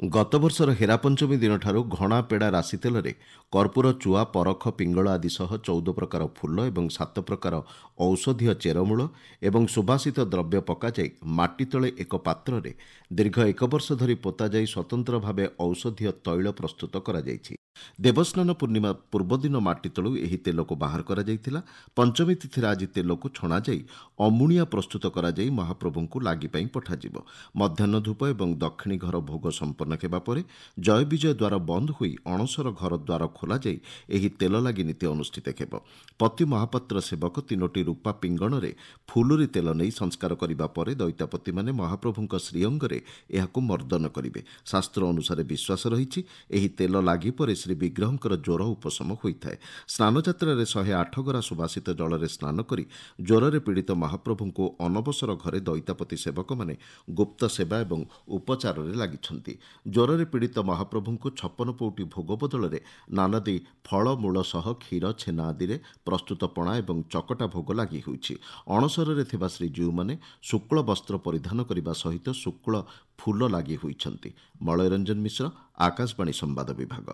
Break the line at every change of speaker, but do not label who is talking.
ଗତବର୍ଷର ହେରାପଞ୍ଚମୀ ଦିନଠାରୁ ଘଣା ପେଡ଼ା ରାଶି ତେଲରେ କର୍ପୂର, ଚୁଆ, ପରଖ, ପିଙ୍ଗଳ ଆଦି ସହ 14 ପ୍ରକାର ଫୁଲ ଏବଂ 7 ପ୍ରକାର ଔଷଧୀୟ ଚେରମୂଳ ଏବଂ ସୁବାସିତ ଦ୍ରବ୍ୟ ପକାଯାଇ ମାଟି ତଳେ ଏକ ପାତ୍ରରେ ଦୀର୍ଘ 1 ବର୍ଷ ଧରି ପୋତାଯାଇ ସ୍ୱତନ୍ତ୍ର ଭାବେ ଔଷଧୀୟ ତୈଳ ପ୍ରସ୍ତୁତ କରାଯାଇଛି। ଦେବସ୍ନାନ ପୂର୍ଣ୍ଣିମା ପୂର୍ବଦିନ ମାଟି ତଳୁ ଏହି ତେଲକୁ ବାହାର କରାଯାଇଥିଲା। ପଞ୍ଚମୀ ତିଥିରେ ଆଜି ତେଲକୁ ଛଣାଯାଇ ଅମୁଣିଆ ପ୍ରସ୍ତୁତ କରାଯାଇ ମହାପ୍ରଭୁଙ୍କୁ ଲାଗି ପାଇଁ ପଠାଯିବ। ମଧ୍ୟାହ୍ନ ଧୂପ ଏବଂ ଦକ୍ଷିଣୀ ଘର ଭୋଗ ସମ୍ପନ୍ନ ହେବା ପରେ ଜୟବିଜୟ ଦ୍ୱାର ବନ୍ଦ ହୋଇ ଅଣସର ଘର ଦ୍ୱାର ଖୋଲାଯାଇ ଏହି ତେଲ ଲାଗି ନୀତି ଅନୁଷ୍ଠିତ ହେବ। ପତି ମହାପାତ୍ର ସେବକ 3ଟି ରୂପା ପିଙ୍ଗଣରେ ଫୁଲୁରି ତେଲ ନେଇ ସଂସ୍କାର କରିବା ପରେ ଦଇତାପତିମାନେ ମହାପ୍ରଭୁଙ୍କ ଶ୍ରୀଅଙ୍ଗରେ ଏହାକୁ ମର୍ଦ୍ଦନ କରିବେ। ଶାସ୍ତ୍ର ଅନୁସାରେ ବିଶ୍ୱାସ ରହିଛି, ଏହି ତେଲ ଲାଗି ପରେ ଶ୍ରୀବିଗ୍ରହଙ୍କର ଜ୍ୱର ଉପଶମ ହୋଇଥାଏ। ସ୍ନାନଯାତ୍ରାରେ 108 ଗରା ସୁବାସିତ ଜଳରେ ସ୍ନାନ କରି ଜ୍ୱରରେ ପୀଡ଼ିତ ମହାପ୍ରଭୁଙ୍କୁ ଅନବସର ଘରେ ଦଇତାପତି ସେବକମାନେ ଗୁପ୍ତ ସେବା ଏବଂ ଉପଚାରରେ ଲାଗିଛନ୍ତି। ଜ୍ୱରରେ ପୀଡ଼ିତ ମହାପ୍ରଭୁଙ୍କୁ 56 ପଉଟି ଭୋଗ ବଦଳରେ ନାନାଦି ଫଳମୂଳ ସହ କ୍ଷୀର, ଛେନା ଆଦିରେ ପ୍ରସ୍ତୁତ ପଣା ଏବଂ ଚକଟା ଭୋଗ ଲାଗି ହୋଇଛି। ଅଣସରରେ ଥିବା ଶ୍ରୀଜୀଉମାନେ ଶୁକ୍ଳ ବସ୍ତ୍ର ପରିଧାନ କରିବା ସହିତ ଶୁକ୍ଳ ଫୁଲ ଲାଗି ହୋଇଛନ୍ତି। ମଳୟରଞ୍ଜନ ମିଶ୍ର, ଆକାଶବାଣୀ ସମ୍ବାଦ ବିଭାଗ।